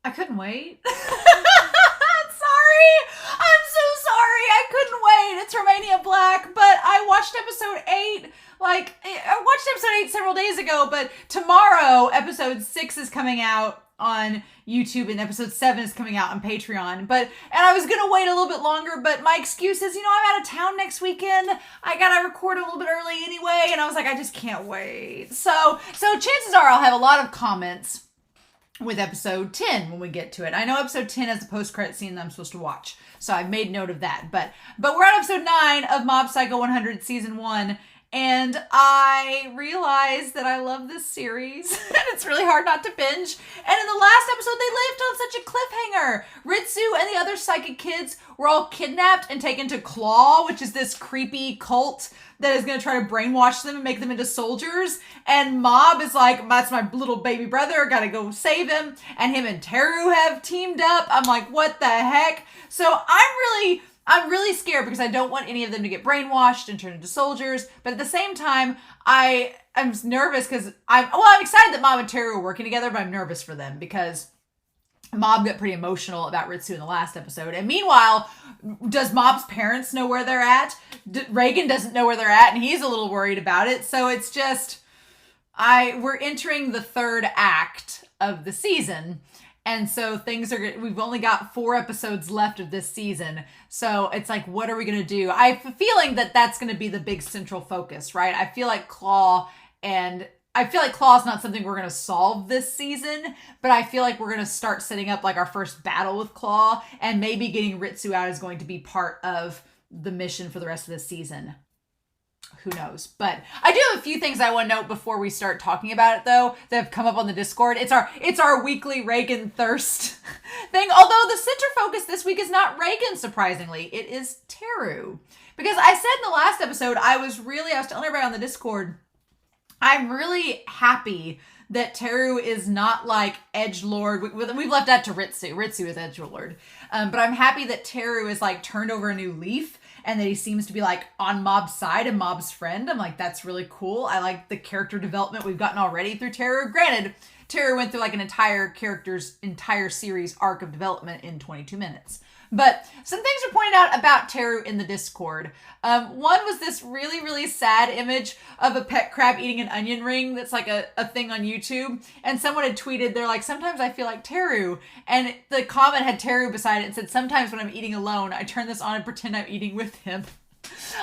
I couldn't wait. Sorry. I'm so sorry. I couldn't wait. It's Romania Black, but I watched episode 8. I watched episode 8 several days ago, but tomorrow, episode 6 is coming out on YouTube and episode 7 is coming out on Patreon. And I was gonna wait a little bit longer, but my excuse is, I'm out of town next weekend. I gotta record a little bit early anyway, and I was like, I just can't wait. So chances are I'll have a lot of comments with episode 10 when we get to it. I know episode 10 has the post-credit scene that I'm supposed to watch, so I've made note of that. But we're on episode 9 of Mob Psycho 100 season 1, and I realized that I love this series, and it's really hard not to binge. And in the last episode, they left on such a cliffhanger. Ritsu and the other psychic kids were all kidnapped and taken to Claw, which is this creepy cult that is going to try to brainwash them and make them into soldiers. And Mob is like, that's my little baby brother, gotta go save him. And him and Teru have teamed up. I'm like, what the heck? So I'm really scared because I don't want any of them to get brainwashed and turn into soldiers. But at the same time, I'm nervous because I'm excited that Mob and Teru are working together, but I'm nervous for them because Mob got pretty emotional about Ritsu in the last episode. And meanwhile, does Mob's parents know where they're at? Reagan doesn't know where they're at, and he's a little worried about it. So it's just, we're entering the third act of the season. And so we've only got 4 episodes left of this season. So it's like, what are we going to do? I have a feeling that that's going to be the big central focus, right? I feel like Claw is not something we're going to solve this season, but I feel like we're going to start setting up like our first battle with Claw, and maybe getting Ritsu out is going to be part of the mission for the rest of the season. Who knows? But I do have a few things I want to note before we start talking about it, though, that have come up on the Discord. It's our weekly Reagan thirst thing. Although the center focus this week is not Reagan, surprisingly. It is Teru. Because I said in the last episode, I was telling everybody on the Discord, I'm really happy that Teru is not like edgelord. We've left that to Ritsu. Ritsu is edgelord. But I'm happy that Teru is like turned over a new leaf, and that he seems to be like on Mob's side and Mob's friend. I'm like, that's really cool. I like the character development we've gotten already through Teru. Granted, Teru went through like an entire series arc of development in 22 minutes. But some things were pointed out about Teru in the Discord. One was this really, really sad image of a pet crab eating an onion ring that's like a thing on YouTube. And someone had tweeted, they're like, sometimes I feel like Teru. And the comment had Teru beside it and said, sometimes when I'm eating alone, I turn this on and pretend I'm eating with him.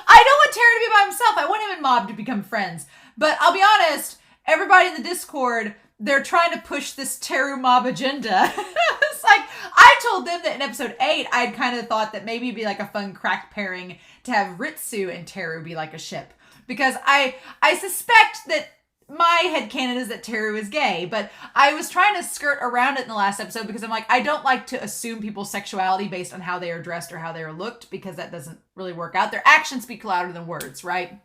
I don't want Teru to be by himself. I want him and Mob to become friends. But I'll be honest, everybody in the Discord, they're trying to push this Teru Mob agenda. It's like, I told them that in episode 8, I'd kind of thought that maybe it'd be like a fun crack pairing to have Ritsu and Teru be like a ship. Because I suspect that my headcanon is that Teru is gay, but I was trying to skirt around it in the last episode because I'm like, I don't like to assume people's sexuality based on how they are dressed or how they are looked, because that doesn't really work out. Their actions speak louder than words, right?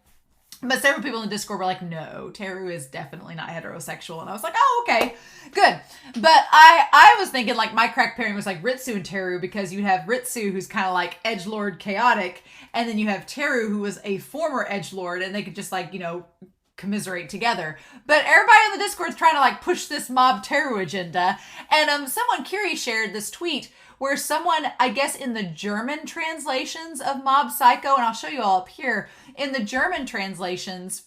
But several people in the Discord were like, no, Teru is definitely not heterosexual. And I was like, oh, okay, good. But I was thinking like my crack pairing was like Ritsu and Teru, because you have Ritsu, who's kind of like edgelord chaotic, and then you have Teru, who was a former edgelord, and they could just like, commiserate together. But everybody on the Discord is trying to like push this Mob Teru agenda. And someone, Curie, shared this tweet where someone, I guess in the German translations of Mob Psycho, and I'll show you all up here, in the German translations,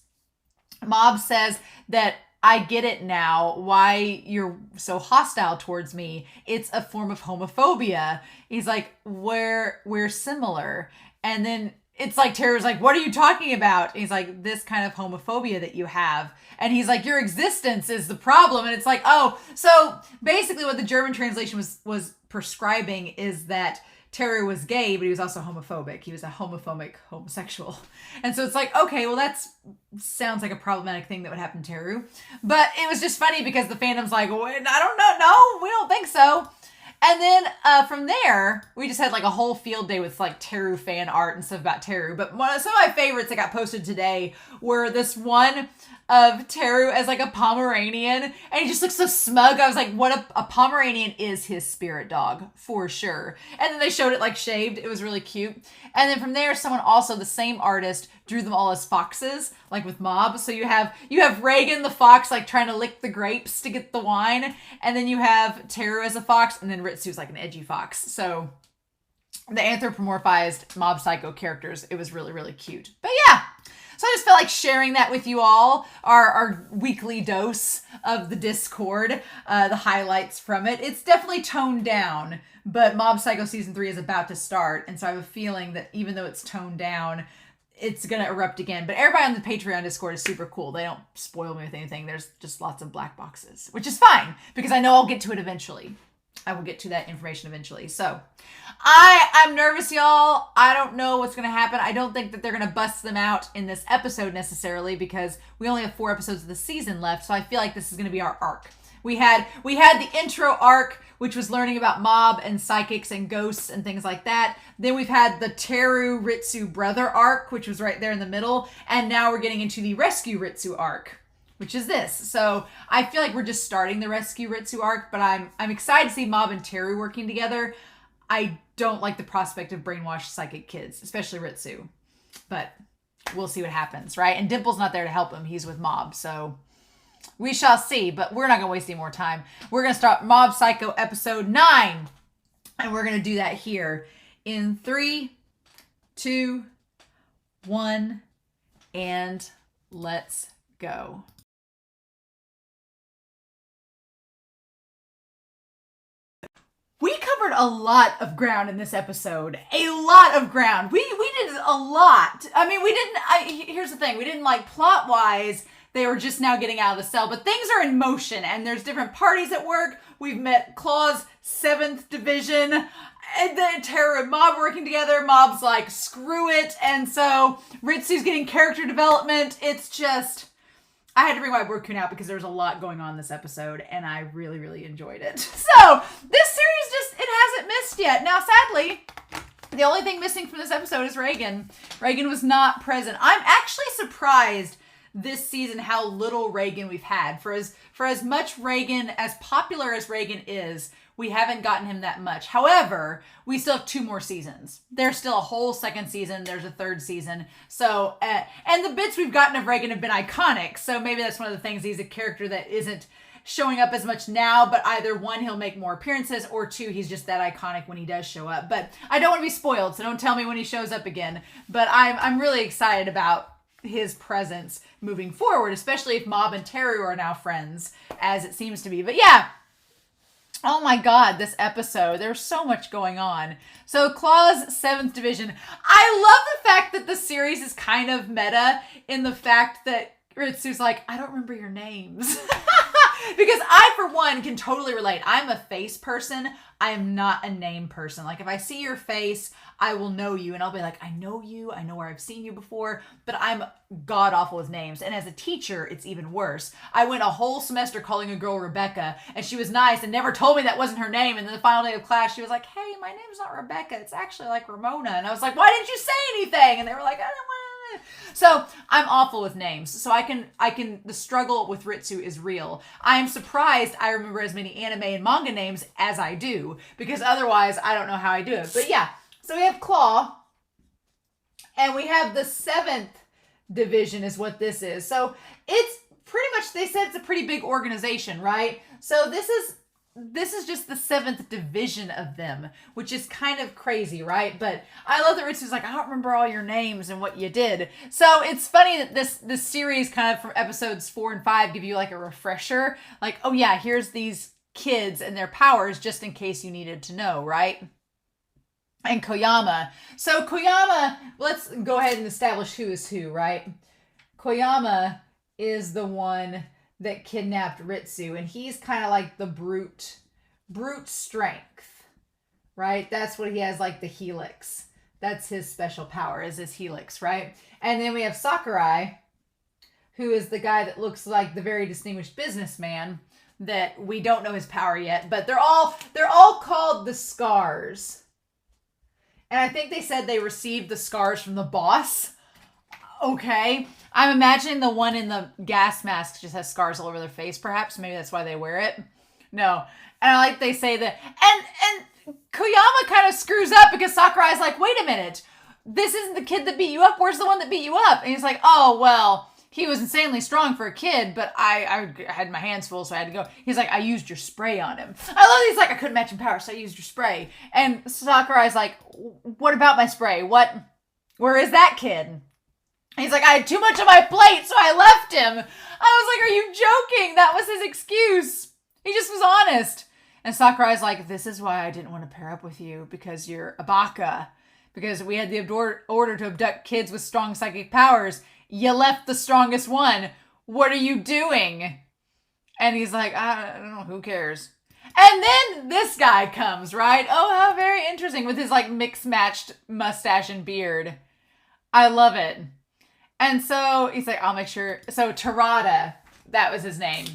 Mob says that, I get it now, why you're so hostile towards me. It's a form of homophobia. He's like, we're similar. And then it's like, Teru's like, what are you talking about? And he's like, this kind of homophobia that you have. And he's like, your existence is the problem. And it's like, oh, so basically what the German translation was prescribing is that Teru was gay, but he was also homophobic. He was a homophobic homosexual. And so it's like, okay, well, sounds like a problematic thing that would happen to Teru. But it was just funny because the fandom's like, well, I don't know. No, we don't think so. And then from there, we just had like a whole field day with like Teru fan art and stuff about Teru. But some of my favorites that got posted today were this one of Teru as like a Pomeranian, and he just looks so smug. I was like, what a Pomeranian is his spirit dog for sure. And then they showed it like shaved. It was really cute. And then from there, someone also, the same artist, drew them all as foxes, like with Mob. So you have Reagan the fox like trying to lick the grapes to get the wine, and then you have Teru as a fox, and then Ritsu's like an edgy fox. So the anthropomorphized Mob Psycho characters, it was really, really cute. But yeah, so I just felt like sharing that with you all, our weekly dose of the Discord, the highlights from it. It's definitely toned down, but Mob Psycho Season 3 is about to start, and so I have a feeling that even though it's toned down, it's going to erupt again. But everybody on the Patreon Discord is super cool. They don't spoil me with anything. There's just lots of black boxes, which is fine, because I know I'll get to it eventually. I will get to that information eventually. So I'm nervous, y'all. I don't know what's going to happen. I don't think that they're going to bust them out in this episode necessarily, because we only have 4 episodes of the season left. So I feel like this is going to be our arc. We had the intro arc, which was learning about Mob and psychics and ghosts and things like that. Then we've had the Teru Ritsu brother arc, which was right there in the middle. And now we're getting into the Rescue Ritsu arc, which is this. So I feel like we're just starting the Rescue Ritsu arc, but I'm excited to see Mob and Teru working together. I don't like the prospect of brainwashed psychic kids, especially Ritsu, but we'll see what happens, right? And Dimple's not there to help him. He's with Mob, so we shall see, but we're not going to waste any more time. We're going to start Mob Psycho episode 9, and we're going to do that here in 3, 2, 1, and let's go. We covered a lot of ground in this episode. A lot of ground. We did a lot. I mean, here's the thing. We didn't like plot-wise. They were just now getting out of the cell. But things are in motion, and there's different parties at work. We've met Claw's 7th Division. And then Teru and Mob working together. Mob's like, screw it. And so Ritsu's getting character development. It's just... I had to bring my Webcoon out because there was a lot going on this episode, and I really, really enjoyed it. So, this series it hasn't missed yet. Now, sadly, the only thing missing from this episode is Reagan. Reagan was not present. I'm actually surprised this season how little Reagan we've had. For as much Reagan, as popular as Reagan is, we haven't gotten him that much. However, we still have 2 more seasons. There's still a whole 2nd season. There's a 3rd season. So, and the bits we've gotten of Reagan have been iconic. So maybe that's one of the things. He's a character that isn't showing up as much now, but either 1, he'll make more appearances, or 2, he's just that iconic when he does show up. But I don't want to be spoiled, so don't tell me when he shows up again. But I'm really excited about his presence moving forward, especially if Mob and Teru are now friends, as it seems to be. But yeah. Oh my god, this episode. There's so much going on. So, Claw's 7th Division. I love the fact that the series is kind of meta in the fact that Ritsu's like, I don't remember your names. Because I, for one, can totally relate. I'm a face person. I am not a name person. Like, if I see your face, I will know you. And I'll be like, I know you. I know where I've seen you before. But I'm god-awful with names. And as a teacher, it's even worse. I went a whole semester calling a girl Rebecca. And she was nice and never told me that wasn't her name. And then the final day of class, she was like, hey, my name's not Rebecca. It's actually like Ramona. And I was like, why didn't you say anything? And they were like, I don't want to. So I'm awful with names. So I can, the struggle with Ritsu is real. I am surprised I remember as many anime and manga names as I do, because otherwise I don't know how I do it. But yeah, so we have Claw, and we have the 7th Division is what this is. So it's pretty much, they said it's a pretty big organization, right? So this is just the 7th division of them, which is kind of crazy, right? But I love that Ritsu's like, I don't remember all your names and what you did. So it's funny that this series kind of from episodes 4 and 5 give you like a refresher. Like, oh yeah, here's these kids and their powers just in case you needed to know, right? And Kageyama. So Kageyama, let's go ahead and establish who is who, right? Kageyama is the one that kidnapped Ritsu, and he's kind of like the brute strength, right? That's what he has, like the helix. That's his special power, is his helix, right? And then we have Sakurai, who is the guy that looks like the very distinguished businessman that we don't know his power yet, but they're all called the Scars. And I think they said they received the scars from the boss. Okay. I'm imagining the one in the gas mask just has scars all over their face, perhaps. Maybe that's why they wear it. No. And I like they say that. And Koyama kind of screws up because Sakurai's like, wait a minute. This isn't the kid that beat you up. Where's the one that beat you up? And he's like, oh, well, he was insanely strong for a kid, but I had my hands full, so I had to go. He's like, I used your spray on him. I love that he's like, I couldn't match in power, so I used your spray. And Sakurai's like, what about my spray? Where is that kid? He's like, I had too much on my plate, so I left him. I was like, are you joking? That was his excuse. He just was honest. And Sakurai's like, this is why I didn't want to pair up with you, because you're a baka. Because we had the order to abduct kids with strong psychic powers. You left the strongest one. What are you doing? And he's like, I don't know, who cares? And then this guy comes, right? Oh, how very interesting, with his like mixed-matched mustache and beard. I love it. And so he's like, I'll make sure. So Terada, that was his name.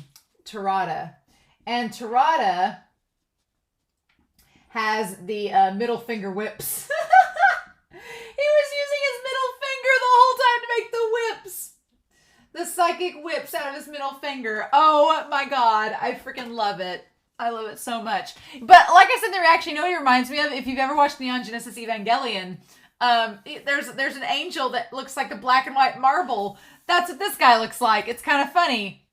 Terada. And Terada has the middle finger whips. He was using his middle finger the whole time to make the whips. The psychic whips out of his middle finger. Oh my god. I freaking love it. I love it so much. But like I said in the reaction, you know what it reminds me of? If you've ever watched Neon Genesis Evangelion, there's an angel that looks like a black and white marble. That's what this guy looks like. It's kind of funny.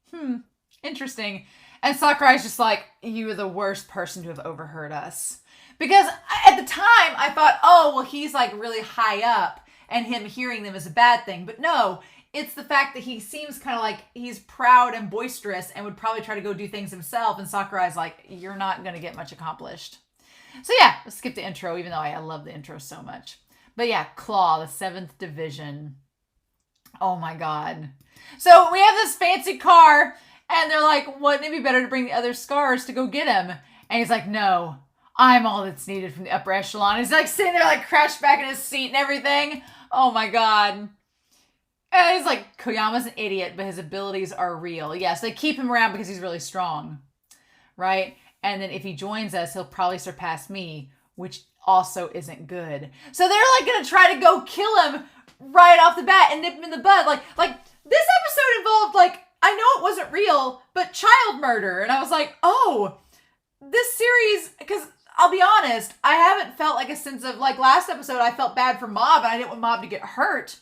Interesting. And Sakurai's just like, you are the worst person to have overheard us. Because at the time, I thought, oh, well, he's like really high up and him hearing them is a bad thing. But no, it's the fact that he seems kind of like he's proud and boisterous and would probably try to go do things himself. And Sakurai's like, you're not going to get much accomplished. So yeah, let's skip the intro, even though I love the intro so much. But yeah, Claw, the 7th Division. Oh my god. So we have this fancy car, and they're like, wouldn't it be better to bring the other scars to go get him? And he's like, no, I'm all that's needed from the upper echelon. He's like sitting there like crouched back in his seat and everything. Oh my god. And he's like, Koyama's an idiot, but his abilities are real. Yes, they keep him around because he's really strong. Right? And then if he joins us, he'll probably surpass me, which also isn't good. So they're like gonna try to go kill him right off the bat and nip him in the bud. Like this episode involved like, I know it wasn't real, but child murder. And I was like, oh, this series, because I'll be honest, I haven't felt like a sense of, like last episode, I felt bad for Mob and I didn't want Mob to get hurt.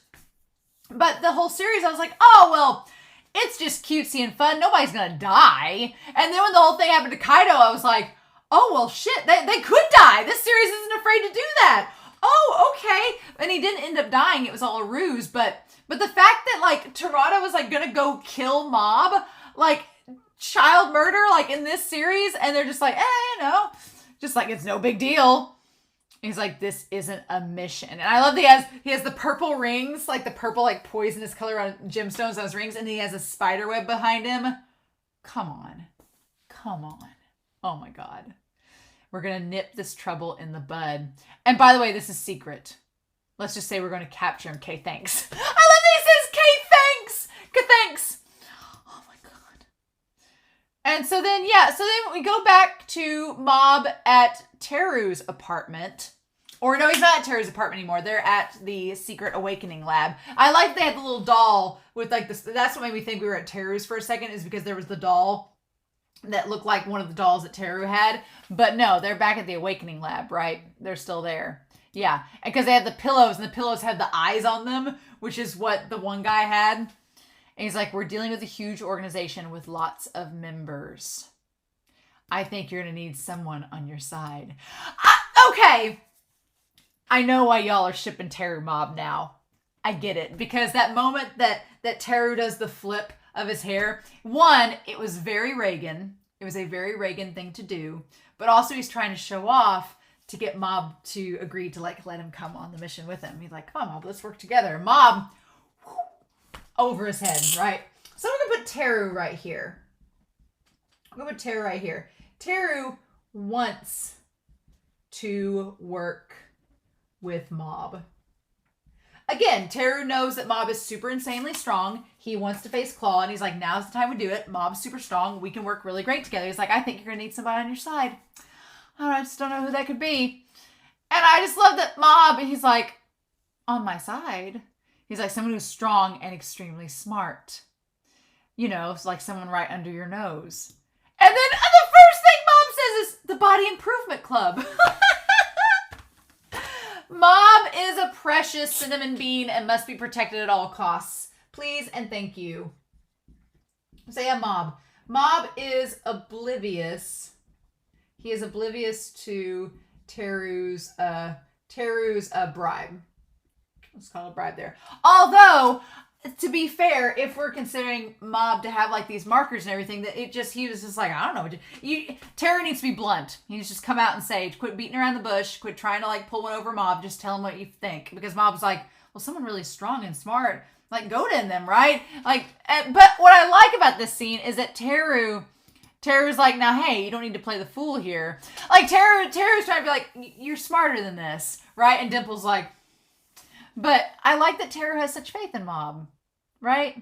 But the whole series, I was like, oh, well, it's just cutesy and fun. Nobody's going to die. And then when the whole thing happened to Kaido, I was like, oh, well, shit, they could die. This series isn't afraid to do that. Oh, okay. And he didn't end up dying. It was all a ruse. But the fact that, like, Terada was, like, going to go kill Mob, like, child murder, like, in this series, and they're just like, you know, just like, it's no big deal. He's like, this isn't a mission. And I love that he has the purple rings, like the purple, like poisonous color on gemstones on his rings. And he has a spider web behind him. Come on. Oh my God. We're going to nip this trouble in the bud. And by the way, this is secret. Let's just say we're going to capture him. Okay, thanks. I love that he says, okay, thanks. Good, thanks. Oh my God. And so then we go back to Mob at Teru's apartment. Or no, he's not at Teru's apartment anymore. They're at the Secret Awakening Lab. I like they had the little doll with like this. That's what made me think we were at Teru's for a second, is because there was the doll that looked like one of the dolls that Teru had. But no, they're back at the Awakening Lab, right? They're still there. Yeah. And because they had the pillows, and the pillows had the eyes on them, which is what the one guy had. And he's like, we're dealing with a huge organization with lots of members. I think you're going to need someone on your side. Okay. I know why y'all are shipping Teru Mob now. I get it. Because that moment that Teru does the flip of his hair, one, it was very Reagan. It was a very Reagan thing to do. But also he's trying to show off to get Mob to agree to like let him come on the mission with him. He's like, come on, Mob, let's work together. Mob, over his head, right? So I'm going to put Teru right here. Teru wants to work with Mob. Again, Teru knows that Mob is super insanely strong. He wants to face Claw, and he's like, now's the time we do it. Mob's super strong. We can work really great together. He's like, I think you're going to need somebody on your side. I just don't know who that could be. And I just love that Mob, he's like, on my side? He's like, someone who's strong and extremely smart. You know, it's like someone right under your nose. And then the first thing Mom says is the Body Improvement Club. Mom is a precious cinnamon bean and must be protected at all costs. Please and thank you. So yeah, Mob. Mob is oblivious. He is oblivious to Teru's bribe. Let's call it a bribe there. Although, to be fair, if we're considering Mob to have like these markers and everything, that he was just like, I don't know. Teru needs to be blunt. He needs to just come out and say, quit beating around the bush, quit trying to like pull one over Mob, just tell him what you think. Because Mob's like, well, someone really strong and smart, like goad in them, right? Like, but what I like about this scene is that Teru's like, now, hey, you don't need to play the fool here. Like, Teru's trying to be like, you're smarter than this, right? And Dimple's like, but I like that Teru has such faith in Mob, right?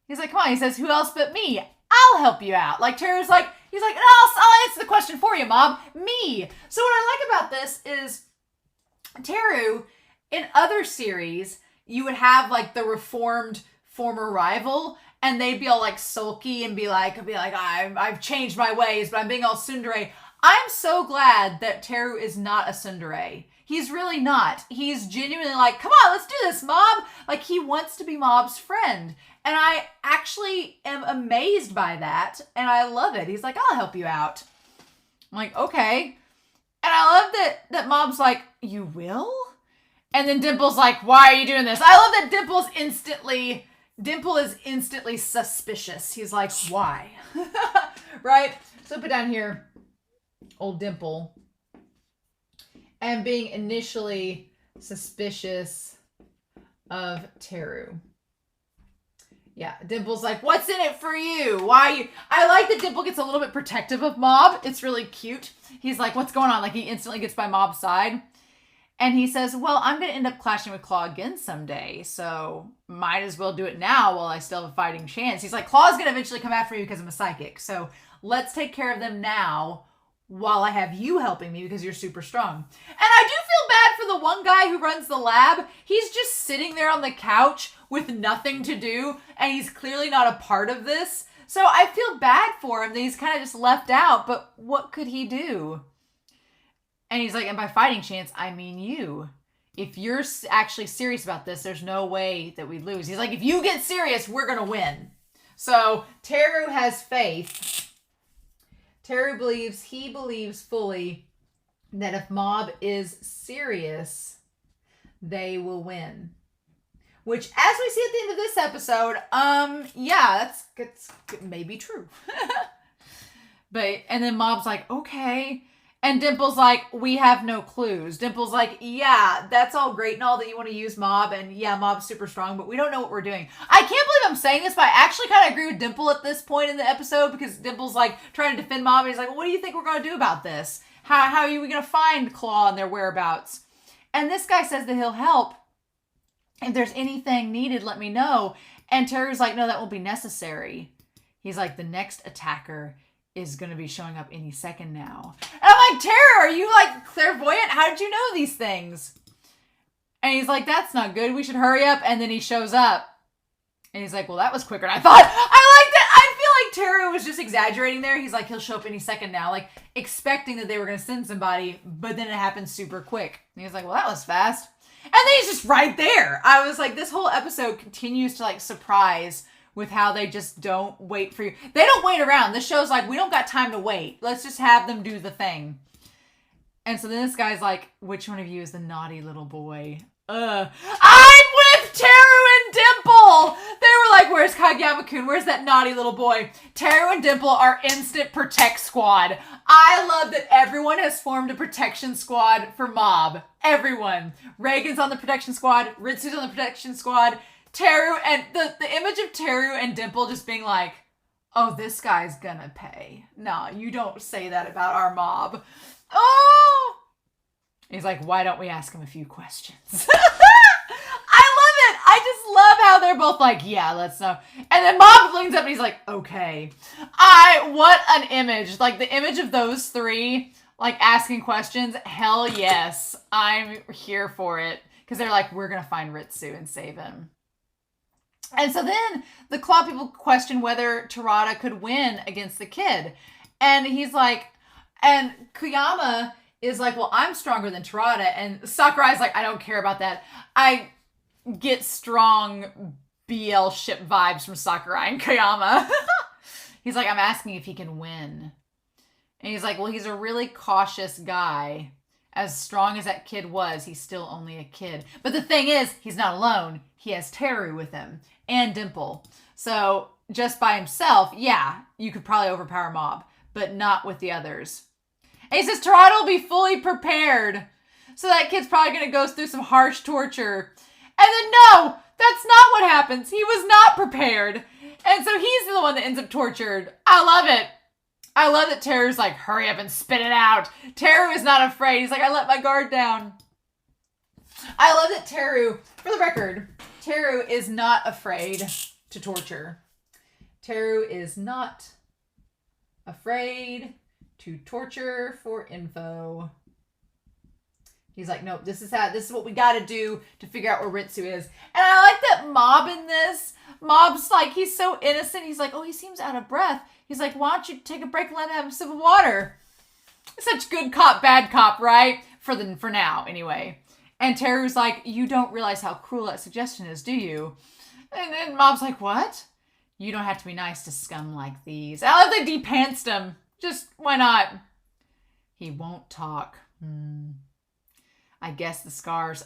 He's like, come on. He says, who else but me? I'll help you out. Like, Teru's like, he's like, no, I'll answer the question for you, Mob. Me. So what I like about this is Teru, in other series, you would have like the reformed former rival, and they'd be all like sulky and be like, I've changed my ways, but I'm being all tsundere. I'm so glad that Teru is not a tsundere. He's really not. He's genuinely like, come on, let's do this, Mob. Like, he wants to be Mob's friend. And I actually am amazed by that. And I love it. He's like, I'll help you out. I'm like, okay. And I love that Mob's like, you will? And then Dimple's like, why are you doing this? I love that Dimple is instantly suspicious. He's like, why? Right? So put down here, old Dimple. And being initially suspicious of Teru. Yeah, Dimple's like, what's in it for you? Why you? I like that Dimple gets a little bit protective of Mob. It's really cute. He's like, what's going on? Like, he instantly gets by Mob's side. And he says, well, I'm going to end up clashing with Claw again someday, so might as well do it now while I still have a fighting chance. He's like, Claw's going to eventually come after you because I'm a psychic, so let's take care of them now while I have you helping me because you're super strong. And I do feel bad for the one guy who runs the lab. He's just sitting there on the couch with nothing to do, and he's clearly not a part of this. So I feel bad for him that he's kind of just left out, but what could he do? And he's like, and by fighting chance, I mean you. If you're actually serious about this, there's no way that we lose. He's like, if you get serious, we're going to win. So Teru has faith. Teru believes fully that if Mob is serious, they will win. Which, as we see at the end of this episode, yeah, that's maybe true. And then Mob's like, okay. And Dimple's like, we have no clues. Dimple's like, yeah, that's all great and all that you want to use Mob. And yeah, Mob's super strong, but we don't know what we're doing. I can't believe I'm saying this, but I actually kind of agree with Dimple at this point in the episode because Dimple's like trying to defend Mob. And he's like, well, what do you think we're going to do about this? How are we going to find Claw and their whereabouts? And this guy says that he'll help. If there's anything needed, let me know. And Teru's like, no, that won't be necessary. He's like, the next attacker is going to be showing up any second now. And I'm like, Teru, are you like clairvoyant? How did you know these things? And he's like, that's not good. We should hurry up. And then he shows up. And he's like, well, that was quicker than I thought. I like that. I feel like Teru was just exaggerating there. He's like, he'll show up any second now. Like, expecting that they were going to send somebody. But then it happened super quick. And he's like, well, that was fast. And then he's just right there. I was like, this whole episode continues to like surprise with how they just don't wait for you. They don't wait around. This show's like, we don't got time to wait. Let's just have them do the thing. And so then this guy's like, which one of you is the naughty little boy? I'm with Teru and Dimple! They were like, where's Kageyama-kun? Where's that naughty little boy? Teru and Dimple are instant protect squad. I love that everyone has formed a protection squad for Mob. Everyone. Reagan's on the protection squad. Ritsu's on the protection squad. Teru and the image of Teru and Dimple just being like, oh, this guy's gonna pay. No, you don't say that about our Mob. Oh! He's like, why don't we ask him a few questions? I love it. I just love how they're both like, yeah, let's know. And then Mob flings up and he's like, okay. What an image. Like the image of those three, like asking questions. Hell yes. I'm here for it. Because they're like, we're going to find Ritsu and save him. And so then the Claw people question whether Terada could win against the kid. And he's like, and Kageyama is like, well, I'm stronger than Terada. And Sakurai's like, I don't care about that. I get strong BL ship vibes from Sakurai and Kageyama. He's like, I'm asking if he can win. And he's like, well, he's a really cautious guy. As strong as that kid was, he's still only a kid. But the thing is, he's not alone. He has Teru with him and Dimple. So just by himself, yeah, you could probably overpower Mob, but not with the others. And he says Terada will be fully prepared. So that kid's probably going to go through some harsh torture. And then no, that's not what happens. He was not prepared. And so he's the one that ends up tortured. I love it. I love that Teru's like, hurry up and spit it out. Teru is not afraid. He's like, I let my guard down. I love that Teru, for the record, Teru is not afraid to torture. Teru is not afraid to torture for info. He's like, nope, this is what we got to do to figure out where Ritsu is. And I like that Mob in this. Mob's like, he's so innocent. He's like, oh, he seems out of breath. He's like, why don't you take a break and let him have a sip of water? Such good cop, bad cop, right? For now, anyway. And Teru's like, you don't realize how cruel that suggestion is, do you? And then Mob's like, what? You don't have to be nice to scum like these. I love that de-pantsed him. Just, why not? He won't talk. I guess the Scar's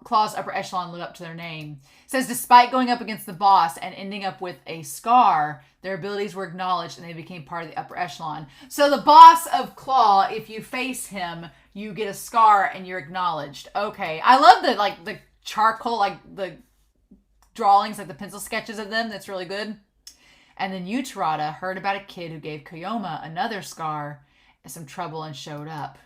Claw's upper echelon live up to their name. It says, despite going up against the boss and ending up with a Scar, their abilities were acknowledged and they became part of the upper echelon. So the boss of Claw, if you face him, you get a Scar and you're acknowledged. Okay. I love the charcoal, the drawings, the pencil sketches of them. That's really good. And then you, Terada, heard about a kid who gave Kageyama another Scar and some trouble and showed up.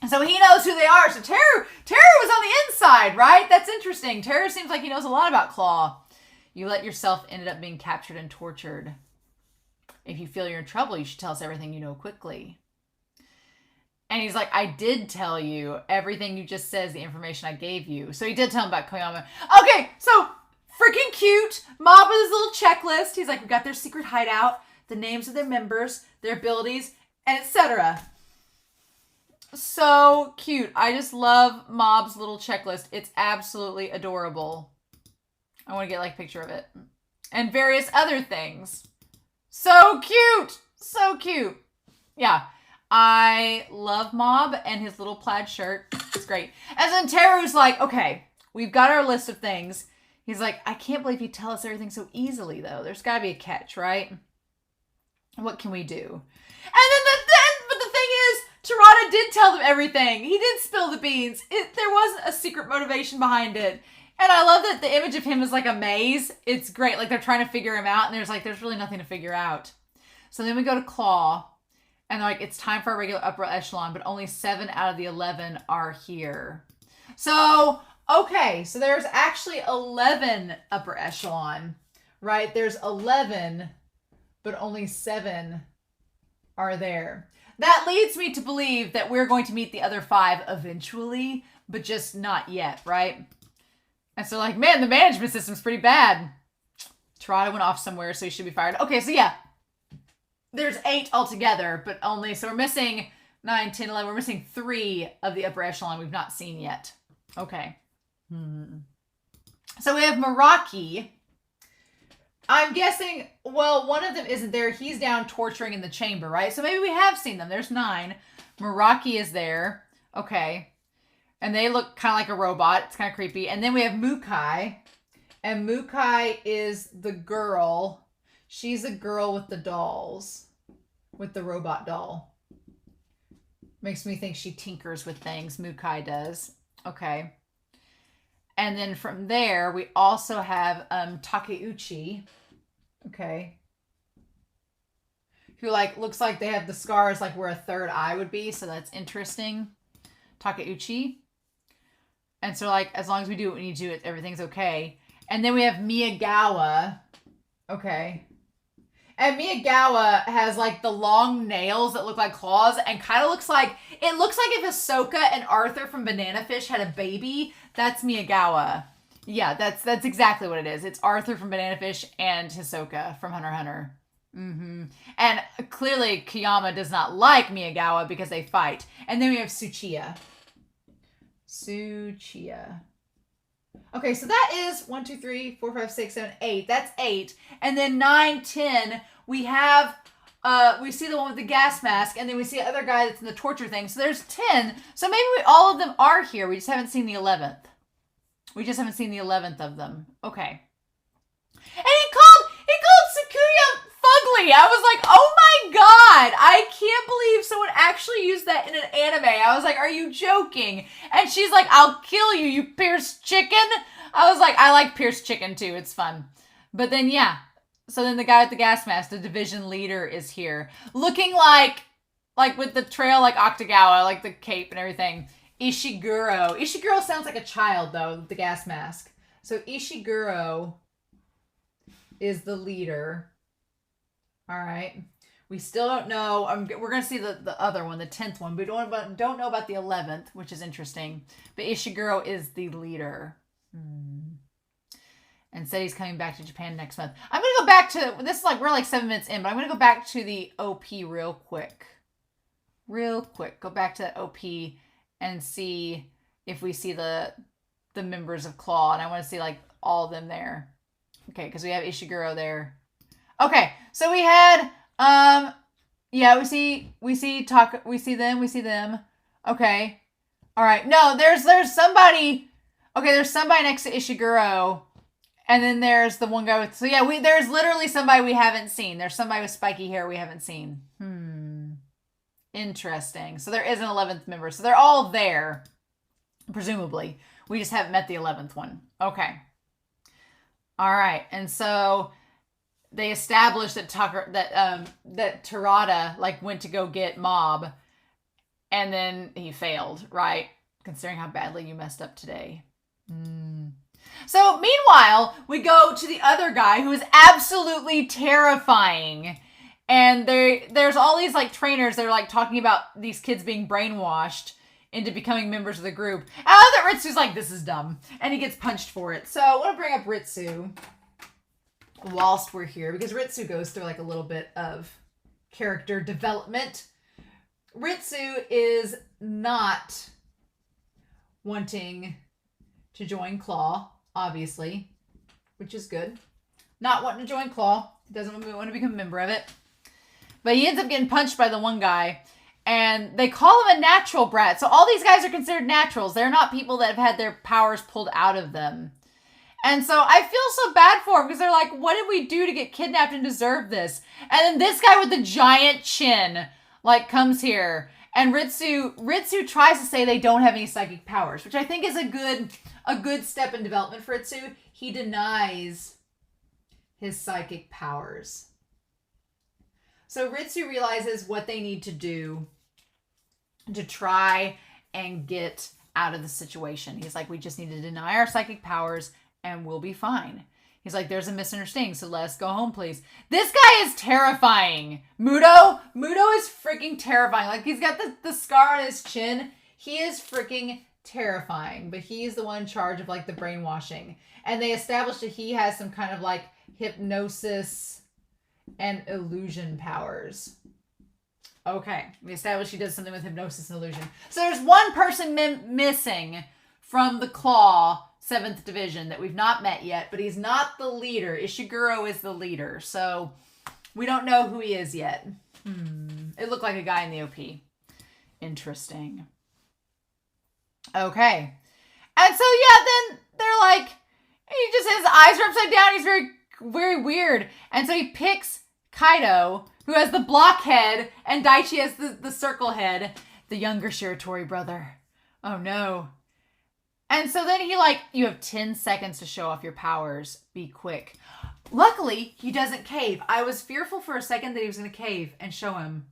So he knows who they are. So Teru was on the inside, right? That's interesting. Teru seems like he knows a lot about Claw. You let yourself ended up being captured and tortured. If you feel you're in trouble, you should tell us everything you know quickly. And he's like, I did tell you everything you just said is the information I gave you. So he did tell him about Kageyama. Okay, so freaking cute. Mob with his little checklist. He's like, we got their secret hideout, the names of their members, their abilities, and etc. So cute. I just love Mob's little checklist. It's absolutely adorable. I want to get a picture of it. And various other things. So cute. So cute. Yeah. I love Mob and his little plaid shirt. It's great. And then Teru's like, okay, we've got our list of things. He's like, I can't believe you tell us everything so easily, though. There's got to be a catch, right? What can we do? And then but the thing is, Terada did tell them everything. He did spill the beans. There wasn't a secret motivation behind it. And I love that the image of him is like a maze. It's great. They're trying to figure him out, and there's really nothing to figure out. So then we go to Claw, and they're like, it's time for a regular upper echelon, but only 7 out of the 11 are here. So, okay. So there's actually 11 upper echelon, right? There's 11, but only 7 are there. That leads me to believe that we're going to meet the other 5 eventually, but just not yet, right? And so man, the management system's pretty bad. Terada went off somewhere, so he should be fired. Okay, so yeah. There's 8 altogether, but so we're missing 9, 10, 11. We're missing 3 of the upper echelon we've not seen yet. Okay. So we have Meraki. I'm guessing, one of them isn't there. He's down torturing in the chamber, right? So maybe we have seen them. There's 9. Meraki is there. Okay. And they look kind of like a robot. It's kind of creepy. And then we have Mukai. And Mukai is the girl. She's a girl with the dolls. With the robot doll. Makes me think she tinkers with things. Mukai does. Okay. And then from there, we also have Takeuchi. Okay. Who looks like they have the scars where a third eye would be. So that's interesting. Takeuchi. And so as long as we do what we need to do, everything's okay. And then we have Miyagawa. Okay. And Miyagawa has the long nails that look like claws and kind of looks like if Ahsoka and Arthur from Banana Fish had a baby. That's Miyagawa. Yeah, that's exactly what it is. It's Arthur from Banana Fish and Hisoka from Hunter x Hunter. And clearly Kageyama does not like Miyagawa because they fight. And then we have Tsuchiya. Okay, so that is 1, 2, 3, 4, 5, 6, 7, 8. That's 8. And then 9, 10, we have we see the one with the gas mask, and then we see the other guy that's in the torture thing. So there's 10. So maybe all of them are here. We just haven't seen the 11th. We just haven't seen the 11th of them. Okay. And he called Sakuya fugly. I was like, oh my god, I can't believe someone actually used that in an anime. I was like, are you joking? And she's like, I'll kill you, you pierced chicken. I was like, I like pierced chicken too. It's fun. But then, yeah. So then the guy with the gas mask, the division leader, is here. Looking like with the trail like Octogawa, like the cape and everything. Ishiguro. Ishiguro sounds like a child, though, with the gas mask. So Ishiguro is the leader. All right. We still don't know. We're going to see the other one, the 10th one. We don't know about the 11th, which is interesting. But Ishiguro is the leader. And said he's coming back to Japan next month. I'm going to go back to... This is we're like 7 minutes in, but I'm going to go back to the OP real quick. Go back to the OP and see if we see the members of Claw. And I want to see all of them there. Okay, because we have Ishiguro there. Okay, so we had yeah, we see them. Okay. All right. No, there's somebody. Okay, there's somebody next to Ishiguro. And then there's the one guy with, so yeah, there's literally somebody we haven't seen. There's somebody with spiky hair we haven't seen. Interesting. So there is an 11th member. So they're all there, presumably. We just haven't met the 11th one. Okay. All right. And so they established that that Terada went to go get Mob, and then he failed, right? Considering how badly you messed up today. So meanwhile, we go to the other guy who is absolutely terrifying. And there's all these trainers that are talking about these kids being brainwashed into becoming members of the group. And I love that Ritsu's like, this is dumb. And he gets punched for it. So I want to bring up Ritsu whilst we're here, because Ritsu goes through a little bit of character development. Ritsu is not wanting to join Claw, obviously, which is good. Not wanting to join Claw. Doesn't want to become a member of it. But he ends up getting punched by the one guy, and they call him a natural brat. So all these guys are considered naturals. They're not people that have had their powers pulled out of them. And so I feel so bad for him, because they're like, what did we do to get kidnapped and deserve this? And then this guy with the giant chin, comes here. And Ritsu tries to say they don't have any psychic powers, which I think is a good step in development for Ritsu. He denies his psychic powers. So Ritsu realizes what they need to do to try and get out of the situation. He's like, we just need to deny our psychic powers and we'll be fine. He's like, there's a misunderstanding, so let us go home, please. This guy is terrifying. Muto is freaking terrifying. He's got the scar on his chin. He is freaking terrifying, but he's the one in charge of the brainwashing. And they established that he has some kind of hypnosis and illusion powers. Okay, we established he does something with hypnosis and illusion. So there's one person missing from the Claw 7th Division that we've not met yet, but he's not the leader. Ishiguro is the leader, so we don't know who he is yet. It looked like a guy in the OP. Interesting. Okay. And so, yeah, then they're his eyes are upside down. He's very, very weird. And so he picks Kaido, who has the block head, and Daichi has the circle head, the younger Shiratori brother. Oh, no. And so then he you have 10 seconds to show off your powers. Be quick. Luckily, he doesn't cave. I was fearful for a second that he was going to cave and show him.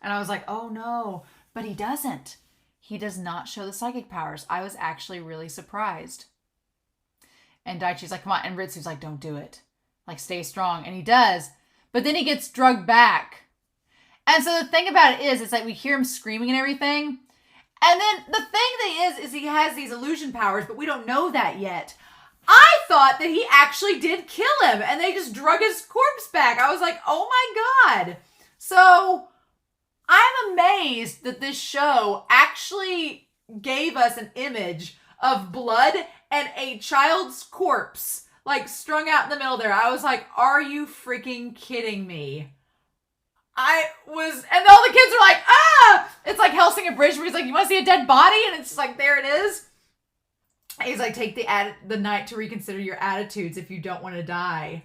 And I was like, oh, no. But he doesn't. He does not show the psychic powers. I was actually really surprised. And Daichi's like, come on. And Ritsu's like, don't do it. Stay strong. And he does. But then he gets drugged back. And so the thing about it is, it's we hear him screaming and everything. And then the thing that is he has these illusion powers, but we don't know that yet. I thought that he actually did kill him and they just drug his corpse back. I was like, oh my God. So I'm amazed that this show actually gave us an image of blood and a child's corpse, like strung out in the middle there. I was like, are you freaking kidding me? And all the kids are like, ah! It's like Helsing a Bridge where he's like, you want to see a dead body? And it's just like, there it is. He's like, take the night to reconsider your attitudes if you don't want to die.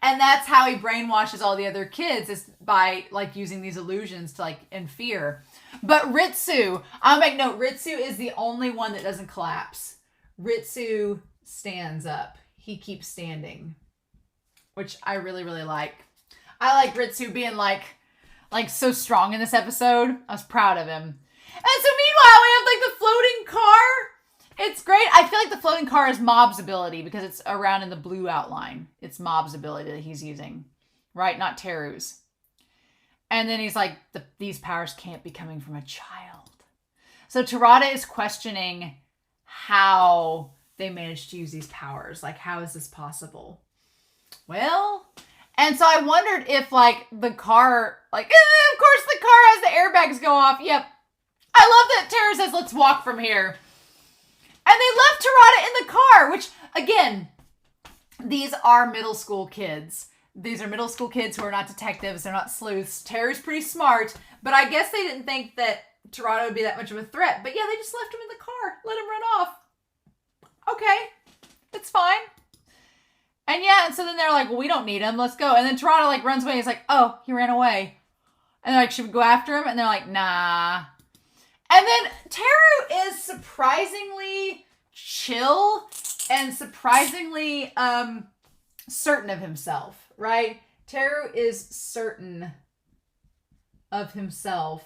And that's how he brainwashes all the other kids, is by like using these illusions to like in fear. But Ritsu, I'll make note, Ritsu is the only one that doesn't collapse. Ritsu stands up. He keeps standing, which I really, really like. I like Ritsu being like so strong in this episode. I was proud of him. And so meanwhile, we have like the floating car. It's great. I feel like the floating car is Mob's ability because it's around in the blue outline. It's Mob's ability that he's using, right? Not Teru's. And then he's like, these powers can't be coming from a child. So Terada is questioning how they managed to use these powers. Like, how is this possible? Well, and so I wondered if like the car, like, of course the car has the airbags go off. Yep. I love that Teru says, let's walk from here. And they left Terada in the car, which, again, these are middle school kids. These are middle school kids who are not detectives. They're not sleuths. Teru's pretty smart, but I guess they didn't think that Terada would be that much of a threat. But yeah, they just left him in the car. Let him run off. Okay, it's fine. And yeah, and so then they're like, well, we don't need him. Let's go. And then Terada like runs away. He's like, oh, he ran away. And they're like, should we go after him? And they're like, nah. And then Teru is surprisingly chill and surprisingly certain of himself, right? Teru is certain of himself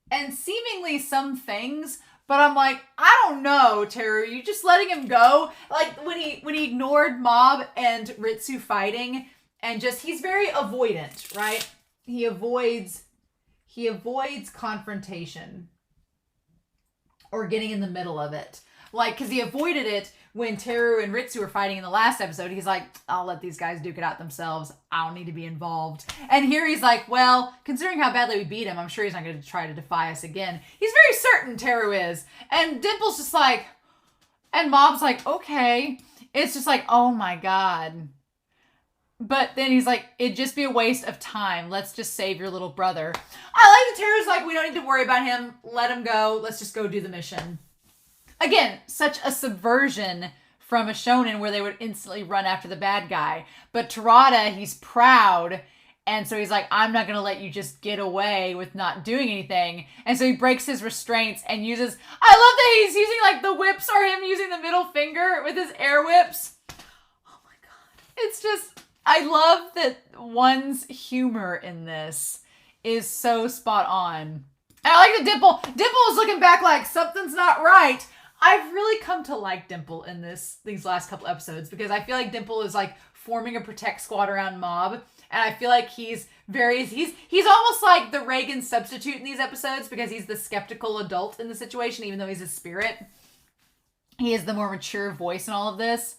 and seemingly some things, but I'm like, I don't know, Teru, you just letting him go? Like when he ignored Mob and Ritsu fighting and just, he's very avoidant, right? He avoids confrontation or getting in the middle of it. Like, because he avoided it when Teru and Ritsu were fighting in the last episode. He's like, I'll let these guys duke it out themselves. I don't need to be involved. And here he's like, well, considering how badly we beat him, I'm sure he's not going to try to defy us again. He's very certain, Teru is. And Dimple's just like, and Mob's like, okay. It's just like, oh my God. But then he's like, it'd just be a waste of time. Let's just save your little brother. I like that Teru's like, we don't need to worry about him. Let him go. Let's just go do the mission. Again, such a subversion from a shonen where they would instantly run after the bad guy. But Terada, he's proud. And so he's like, I'm not going to let you just get away with not doing anything. And so he breaks his restraints and uses, I love that he's using like the whips or him using the middle finger with his air whips. Oh my God. It's just, I love that one's humor in this is so spot on. And I like that Dimple is looking back like something's not right. I've really come to like Dimple in these last couple episodes because I feel like Dimple is like forming a protect squad around Mob. And I feel like he's almost like the Reagan substitute in these episodes because he's the skeptical adult in the situation, even though he's a spirit. He is the more mature voice in all of this.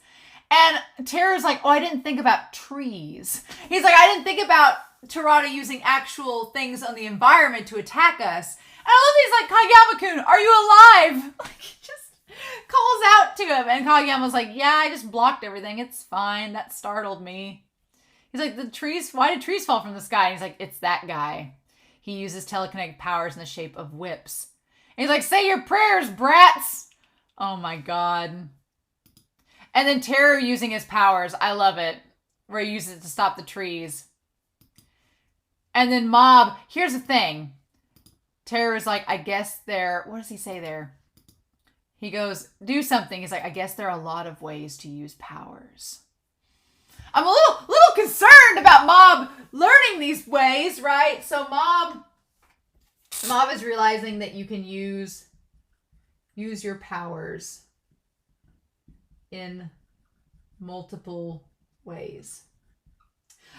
And Teru's like, oh, I didn't think about trees. He's like, I didn't think about Terada using actual things on the environment to attack us. And I love that he's like, Kageyama-kun, are you alive? Like, he just calls out to him. And Kageyama's like, yeah, I just blocked everything. It's fine. That startled me. He's like, why did trees fall from the sky? And he's like, it's that guy. He uses telekinetic powers in the shape of whips. And he's like, say your prayers, brats. Oh my God. And then Teru using his powers. I love it. Where he uses it to stop the trees. And then Mob, here's the thing. Teru's like, I guess what does he say there? He goes, do something. He's like, I guess there are a lot of ways to use powers. I'm a little concerned about Mob learning these ways, right? So Mob is realizing that you can use your powers in multiple ways.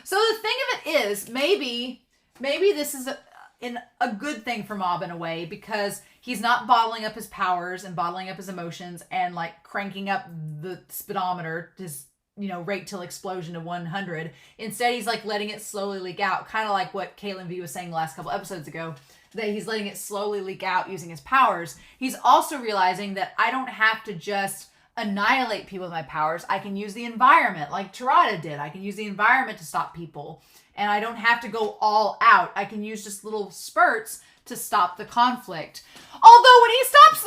So the thing of it is, maybe this is in a good thing for Mob in a way, because he's not bottling up his powers and bottling up his emotions and like cranking up the speedometer, his, you know, rate till explosion to 100. Instead, he's like letting it slowly leak out, kind of like what Kaylin V was saying the last couple episodes ago, that he's letting it slowly leak out using his powers. He's also realizing that I don't have to just annihilate people with my powers. I can use the environment like Tirada did. I can use the environment to stop people. And I don't have to go all out. I can use just little spurts to stop the conflict. Although when he stops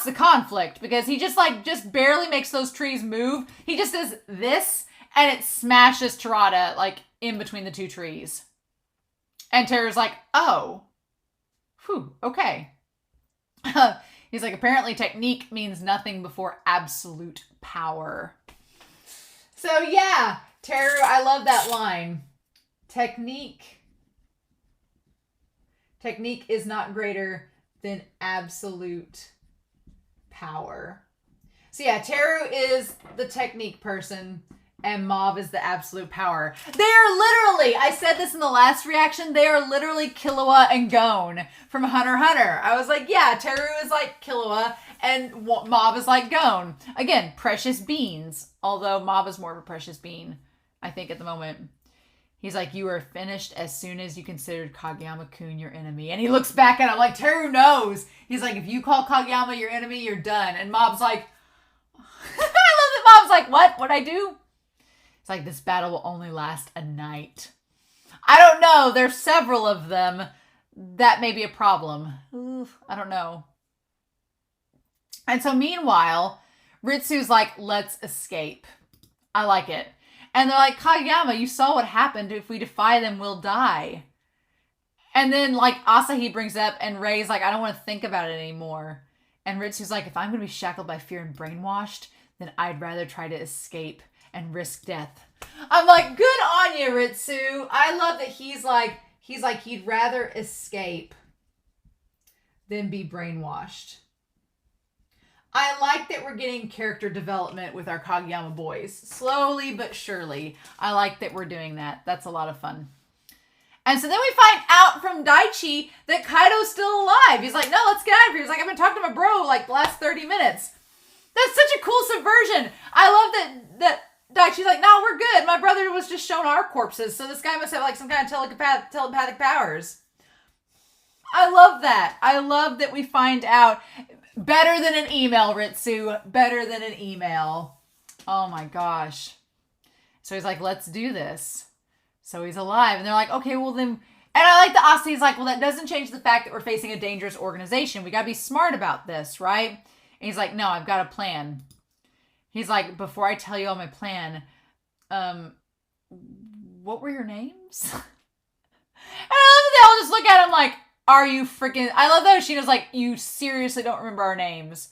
the conflict because he just barely makes those trees move. He just does this and it smashes Tirada like in between the two trees. And Teru's like, oh, whew, okay. He's like, apparently technique means nothing before absolute power. So yeah, Teru, I love that line. Technique is not greater than absolute power. So yeah, Teru is the technique person and Mob is the absolute power. They are literally, I said this in the last reaction, they are literally Killua and Gon from Hunter x Hunter. I was like, yeah, Teru is like Killua and Mob is like Gon. Again, precious beans. Although Mob is more of a precious bean, I think, at the moment. He's like, you are finished as soon as you considered Kageyama-kun your enemy. And he looks back at him like, Teru knows. He's like, if you call Kageyama your enemy, you're done. And Mob's like, I love that Mob's like, what? What'd I do? It's like, this battle will only last a night. I don't know. There's several of them. That may be a problem. Oof, I don't know. And so meanwhile, Ritsu's like, let's escape. I like it. And they're like, Kageyama, you saw what happened. If we defy them, we'll die. And then like Asahi brings up and Rei's like, I don't want to think about it anymore. And Ritsu's like, if I'm going to be shackled by fear and brainwashed, then I'd rather try to escape and risk death. I'm like, good on you, Ritsu. I love that he's like he'd rather escape than be brainwashed. I like that we're getting character development with our Kageyama boys. Slowly but surely. I like that we're doing that. That's a lot of fun. And so then we find out from Daichi that Kaido's still alive. He's like, no, let's get out of here. He's like, I've been talking to my bro like the last 30 minutes. That's such a cool subversion. I love that Daichi's like, no, we're good. My brother was just shown our corpses, so this guy must have like some kind of telepathic powers. I love that. I love that we find out. Better than an email, Ritsu. Better than an email. Oh my gosh. So he's like, let's do this. So he's alive. And they're like, okay, well then... And I like the Asahi's like, well, that doesn't change the fact that we're facing a dangerous organization. We gotta be smart about this, right? And he's like, no, I've got a plan. He's like, before I tell you all my plan, what were your names? And I love that they all just look at him like, are you freaking... I love that Oshino's like, you seriously don't remember our names.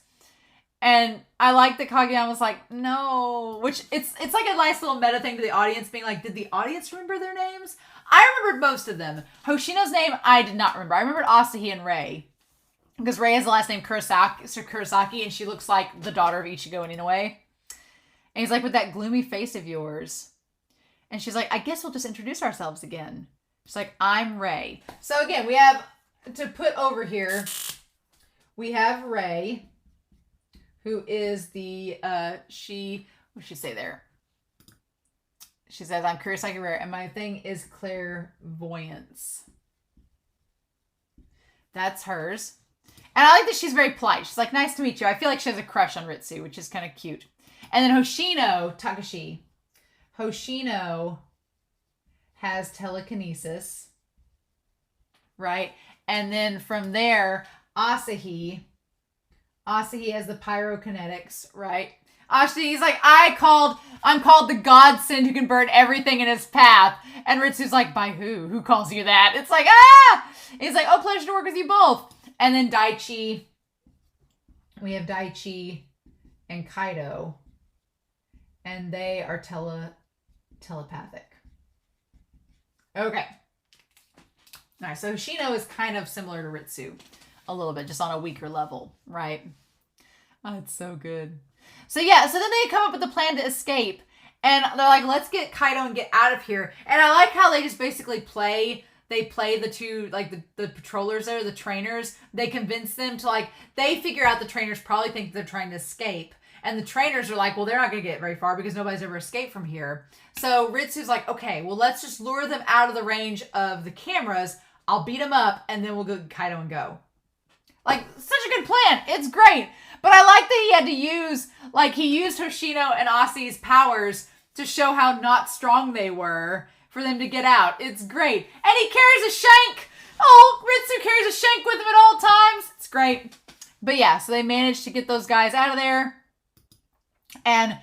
And I like that Kageyama's like, no. Which, it's like a nice little meta thing to the audience, being like, did the audience remember their names? I remembered most of them. Hoshino's name, I did not remember. I remembered Asahi and Rei. Because Rei has the last name Kurosaki, and she looks like the daughter of Ichigo and Inoue. And he's like, with that gloomy face of yours. And she's like, I guess we'll just introduce ourselves again. She's like, I'm Rei. So again, we have... To put over here, we have Rei, who is the, what should she say there? She says, I'm Kurosaki Rare, and my thing is clairvoyance. That's hers. And I like that she's very polite. She's like, nice to meet you. I feel like she has a crush on Ritsu, which is kind of cute. And then Hoshino, Takashi. Hoshino has telekinesis, right? And then from there, Asahi has the pyrokinetics, right? Asahi's like, I'm called the godsend who can burn everything in his path. And Ritsu's like, by who? Who calls you that? It's like, ah! He's like, oh, pleasure to work with you both. And then Daichi, we have Daichi and Kaido. And they are telepathic. Okay. All right, so Hoshino is kind of similar to Ritsu a little bit, just on a weaker level, right? Oh, it's so good. So yeah, so then they come up with a plan to escape, and they're like, let's get Kaido and get out of here. And I like how they just basically play they play the two, like the patrollers there, the trainers, they convince them to like, they figure out the trainers probably think they're trying to escape. And the trainers are like, well, they're not going to get very far because nobody's ever escaped from here. So Ritsu's like, okay, well, let's just lure them out of the range of the cameras. I'll beat them up and then we'll go Kaido and go. Like, such a good plan. It's great. But I like that he had to use, like, he used Hoshino and Asi's powers to show how not strong they were for them to get out. It's great. And he carries a shank. Oh, Ritsu carries a shank with him at all times. It's great. But yeah, so they managed to get those guys out of there. And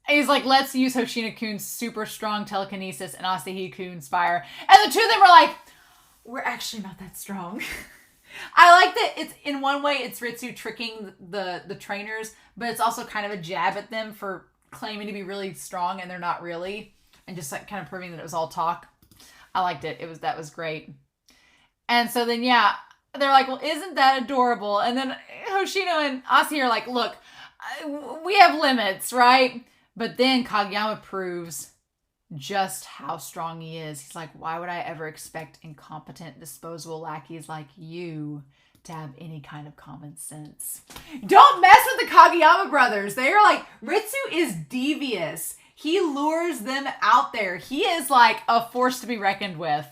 he's like, let's use Hoshino-kun's super strong telekinesis and Asahi-kun's fire. And the two of them were like, we're actually not that strong. I like that it's, in one way, it's Ritsu tricking the trainers, but it's also kind of a jab at them for claiming to be really strong and they're not really. And just like kind of proving that it was all talk. I liked it. That was great. And so then, yeah, they're like, well, isn't that adorable? And then Hoshino and Asi are like, look, we have limits, right? But then Kageyama proves just how strong he is. He's like, why would I ever expect incompetent, disposable lackeys like you to have any kind of common sense? Don't mess with the Kageyama brothers. They are like, Ritsu is devious. He lures them out there. He is like a force to be reckoned with.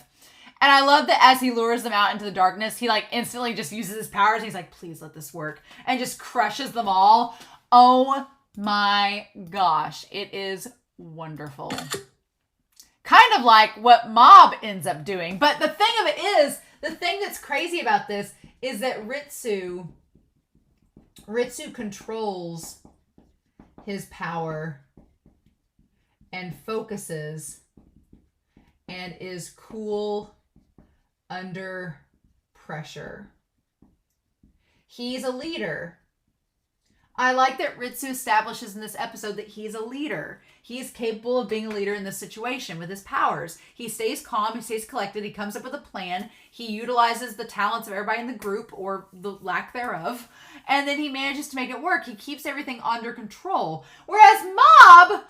And I love that as he lures them out into the darkness, he like instantly just uses his powers. And he's like, please let this work. And just crushes them all. Oh my gosh. It is wonderful. Kind of like what Mob ends up doing. But the thing of it is, the thing that's crazy about this is that Ritsu controls his power and focuses and is cool under pressure. He's a leader. I like that Ritsu establishes in this episode that he's a leader. He's capable of being a leader in this situation with his powers. He stays calm. He stays collected. He comes up with a plan. He utilizes the talents of everybody in the group or the lack thereof. And then he manages to make it work. He keeps everything under control. Whereas Mob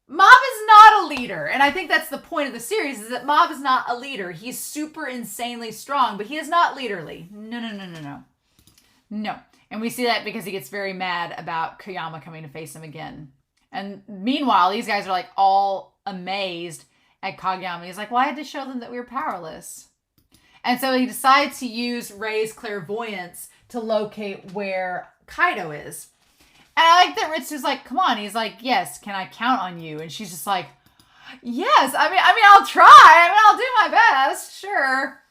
is not a leader. And I think that's the point of the series, is that Mob is not a leader. He's super insanely strong, but he is not leaderly. No. And we see that because he gets very mad about Kageyama coming to face him again. And meanwhile, these guys are like all amazed at Kageyama. He's like, well, I had to show them that we were powerless. And so he decides to use Rei's clairvoyance to locate where Kaido is. And I like that Ritsu's like, come on. He's like, yes, can I count on you? And she's just like, yes. I mean, I'll try. I'll do my best. Sure.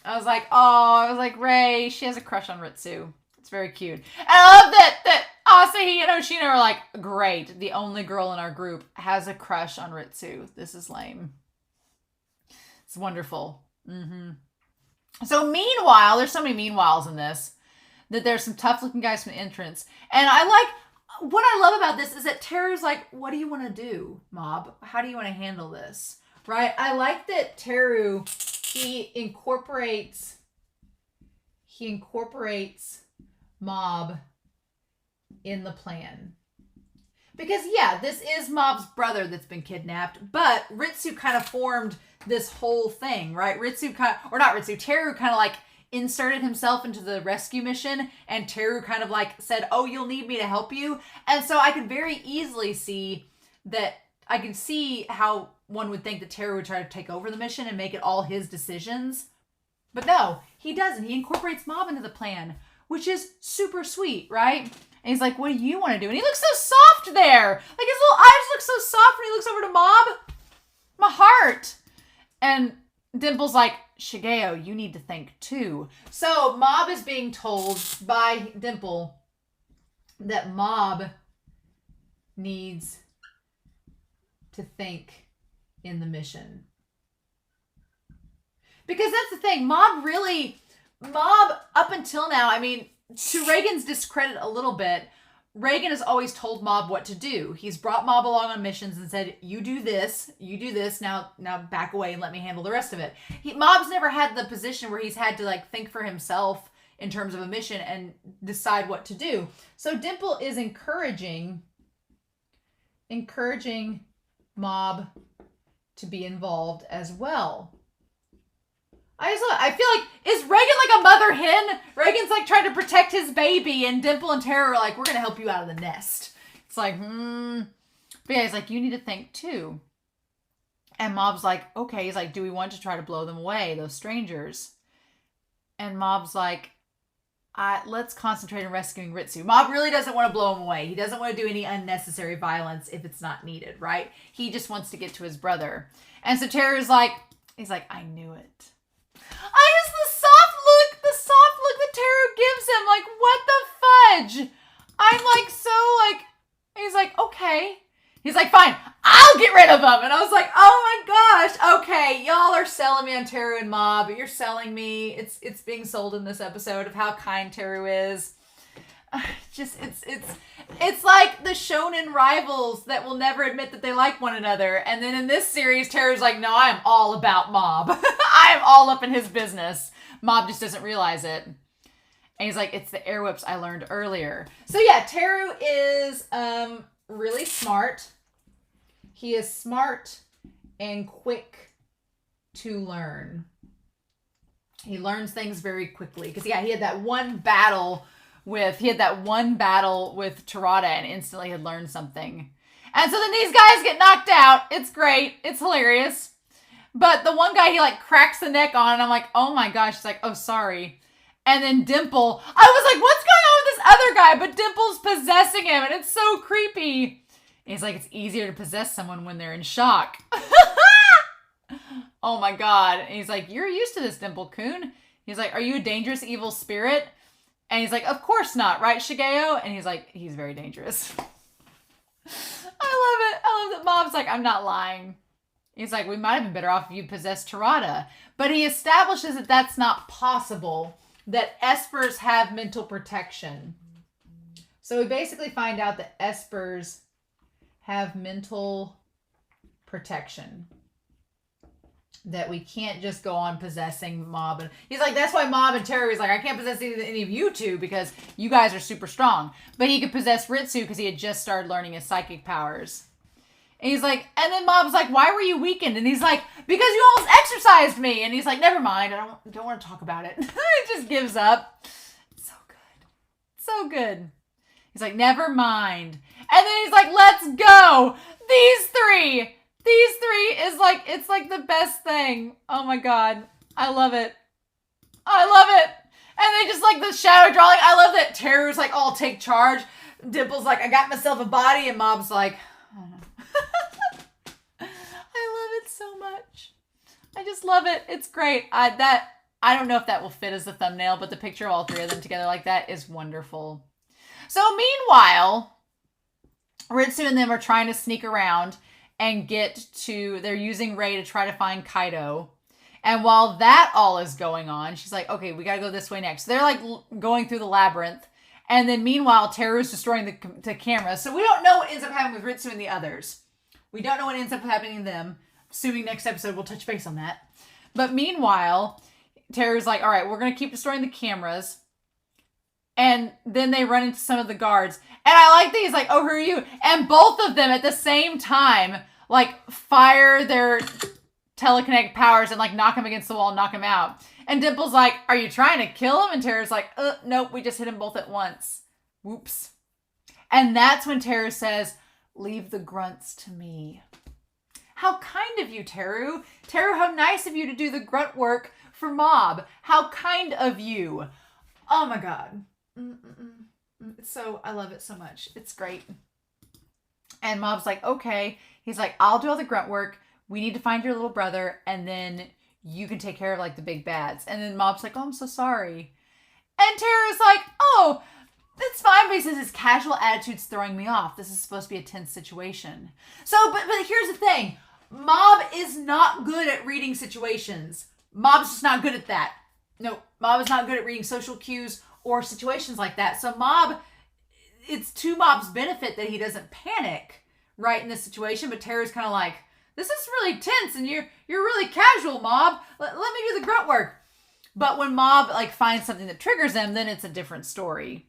I was like, Rei, she has a crush on Ritsu. It's very cute. And I love that Asahi and Hoshino are like, great. The only girl in our group has a crush on Ritsu. This is lame. It's wonderful. So meanwhile, there's so many meanwhiles in this, that there's some tough looking guys from the entrance. And what I love about this is that Teru's like, what do you want to do, Mob? How do you want to handle this? Right? I like that Teru, he incorporates Mob in the plan. Because yeah, this is Mob's brother that's been kidnapped, but Ritsu kind of formed this whole thing, right? Teru kind of like inserted himself into the rescue mission, and Teru kind of like said, oh, you'll need me to help you. And so I could very easily see that, I can see how one would think that Teru would try to take over the mission and make it all his decisions. But no, he doesn't. He incorporates Mob into the plan, which is super sweet, right? And he's like, what do you want to do? And he looks so soft there. Like, his little eyes look so soft when he looks over to Mob. My heart. And Dimple's like, Shigeo, you need to think too. So Mob is being told by Dimple that Mob needs to think in the mission. Because that's the thing. Mob, up until now, I mean, to Reagan's discredit a little bit, Reagan has always told Mob what to do. He's brought Mob along on missions and said, you do this, now back away and let me handle the rest of it. Mob's never had the position where he's had to like think for himself in terms of a mission and decide what to do. So Dimple is encouraging Mob to be involved as well. I feel like, is Reagan like a mother hen? Reagan's like trying to protect his baby, and Dimple and Teru are like, we're going to help you out of the nest. It's like, But yeah, he's like, you need to think too. And Mob's like, okay. He's like, do we want to try to blow them away, those strangers? And Mob's like, let's concentrate on rescuing Ritsu. Mob really doesn't want to blow him away. He doesn't want to do any unnecessary violence if it's not needed, right? He just wants to get to his brother. And so Teru's like, he's like, I knew it. I just, the soft look that Teru gives him, like, what the fudge? I'm like, so, like, he's like, okay. He's like, fine, I'll get rid of him. And I was like, oh my gosh, okay, y'all are selling me on Teru and Mob. You're selling me. It's being sold in this episode of how kind Teru is. It's like the shonen rivals that will never admit that they like one another. And then in this series, Teru's like, no, I am all about Mob. I am all up in his business. Mob just doesn't realize it. And he's like, it's the air whips I learned earlier. So yeah, Teru is really smart. He is smart and quick to learn. He learns things very quickly. Because yeah, he had that one battle with Terada and instantly had learned something. And so then these guys get knocked out. It's great. It's hilarious. But the one guy he like cracks the neck on, and I'm like, oh my gosh. He's like, oh, sorry. And then Dimple, I was like, what's going on with this other guy? But Dimple's possessing him, and it's so creepy. And he's like, it's easier to possess someone when they're in shock. Oh my God. And he's like, you're used to this, Dimple-kun. He's like, are you a dangerous evil spirit? And he's like, of course not, right, Shigeo? And he's like, he's very dangerous. I love it. I love that Mob's like, I'm not lying. He's like, we might have been better off if you possessed Terada. But he establishes that that's not possible, that espers have mental protection. So we basically find out that espers have mental protection. That we can't just go on possessing Mob. And he's like, that's why Mob and Teru, he's like, I can't possess any of you two because you guys are super strong. But he could possess Ritsu because he had just started learning his psychic powers. And he's like, and then Mob's like, why were you weakened? And he's like, because you almost exercised me. And he's like, never mind. I don't want to talk about it. He just gives up. So good. So good. He's like, never mind. And then he's like, let's go. These three is like, it's like the best thing. Oh my God. I love it. I love it. And they just like the shadow drawing. I love that Teru's like, all take charge. Dimple's like, I got myself a body. And Mob's like, I don't know. I love it so much. I just love it. It's great. I don't know if that will fit as a thumbnail, but the picture of all three of them together like that is wonderful. So meanwhile, Ritsu and them are trying to sneak around and they're using Rei to try to find Kaido. And while that all is going on, she's like, okay, we got to go this way next. So they're like going through the labyrinth. And then meanwhile, Teru's destroying the camera. So we don't know what ends up happening with Ritsu and the others. We don't know what ends up happening to them. Assuming next episode we'll touch base on that. But meanwhile, Teru's like, all right, we're going to keep destroying the cameras. And then they run into some of the guards. And I like these, like, oh, who are you? And both of them at the same time, like, fire their telekinetic powers and, like, knock him against the wall and knock him out. And Dimple's like, are you trying to kill him? And Teru's like, nope, we just hit him both at once. Whoops. And that's when Teru says, leave the grunts to me. How kind of you, Teru. Teru, how nice of you to do the grunt work for Mob. How kind of you. Oh my God. So, I love it so much. It's great. And Mob's like, okay. He's like, I'll do all the grunt work. We need to find your little brother. And then you can take care of like the big bads. And then Mob's like, oh, I'm so sorry. And Teru's like, oh, it's fine. But he says his casual attitude's throwing me off. This is supposed to be a tense situation. So, but here's the thing. Mob is not good at reading situations. Mob's just not good at that. No, Mob is not good at reading social cues or situations like that. So Mob, it's to Mob's benefit that he doesn't panic right in this situation. But Teru's kind of like, this is really tense and you're really casual, Mob. Let me do the grunt work. But when Mob like finds something that triggers him, then it's a different story.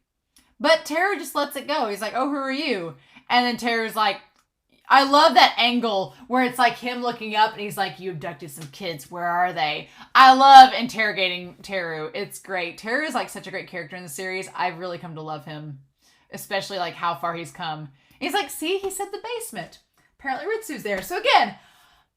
But Teru just lets it go. He's like, oh, who are you? And then Teru's like, I love that angle where it's like him looking up and he's like, you abducted some kids. Where are they? I love interrogating Teru. It's great. Teru is like such a great character in the series. I've really come to love him, especially like how far he's come. He's like, see, he said the basement. Apparently Ritsu's there. So again, and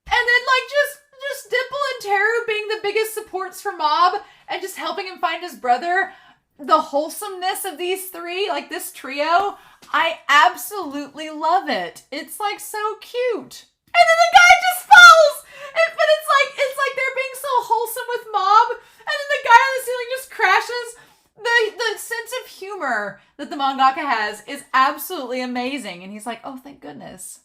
then like just Dimple and Teru being the biggest supports for Mob and just helping him find his brother. The wholesomeness of these three, like this trio, I absolutely love it. It's like so cute. And then the guy just falls. But it's like they're being so wholesome with Mob. And then the guy on the ceiling just crashes. The sense of humor that the mangaka has is absolutely amazing. And he's like, oh, thank goodness.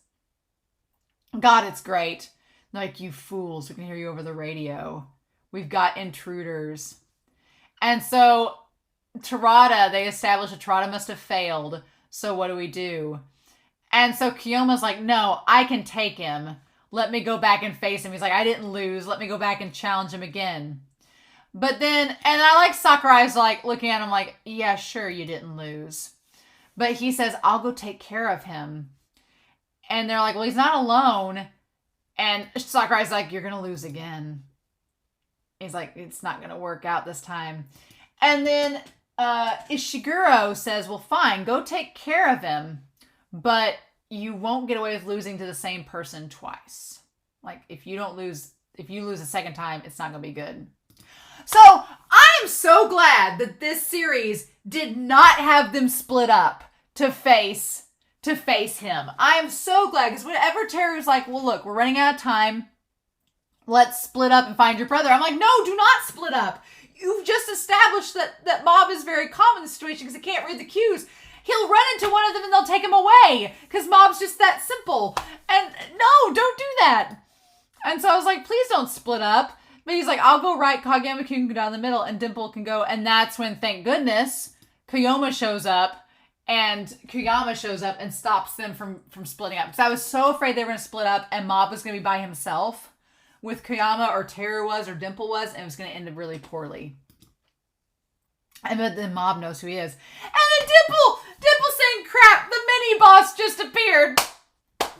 God, it's great. Like, you fools, we can hear you over the radio. We've got intruders. And so Tarada, they established that Tarada must have failed. So what do? And so Kageyama's like, no, I can take him. Let me go back and face him. He's like, I didn't lose. Let me go back and challenge him again. But then, and I like Sakurai's like looking at him like, yeah, sure, you didn't lose. But he says, I'll go take care of him. And they're like, well, he's not alone. And Sakurai's like, you're going to lose again. He's like, it's not going to work out this time. And then Ishiguro says, well, fine, go take care of him. But you won't get away with losing to the same person twice. Like, if you lose a second time, it's not going to be good. So, I am so glad that this series did not have them split up to face him. I am so glad, because whenever Teru's like, well, look, we're running out of time. Let's split up and find your brother. I'm like, no, do not split up. You've just established that Mob is very calm in the situation because he can't read the cues. He'll run into one of them and they'll take him away because Mob's just that simple. And no, don't do that. And so I was like, please don't split up. But he's like, I'll go right, Kageyama can go down the middle, and Dimple can go. And that's when, thank goodness, Kageyama shows up and stops them from splitting up. Because I was so afraid they were going to split up and Mob was going to be by himself with Kageyama, or Teru was, or Dimple was, and it was going to end up really poorly. And then Mob knows who he is. And then Dimple saying, crap, the mini-boss just appeared.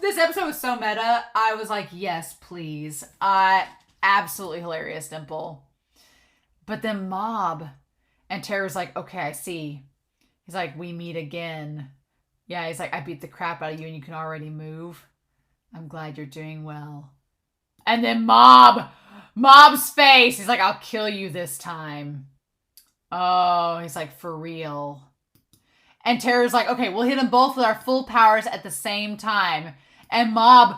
This episode was so meta. I was like, yes, please. Absolutely hilarious, Dimple. But then Mob and Teru's like, okay, I see. He's like, we meet again. Yeah, he's like, I beat the crap out of you and you can already move. I'm glad you're doing well. And then Mob's face. He's like, I'll kill you this time. Oh, he's like, for real. And Teru's like, okay, we'll hit them both with our full powers at the same time. And Mob's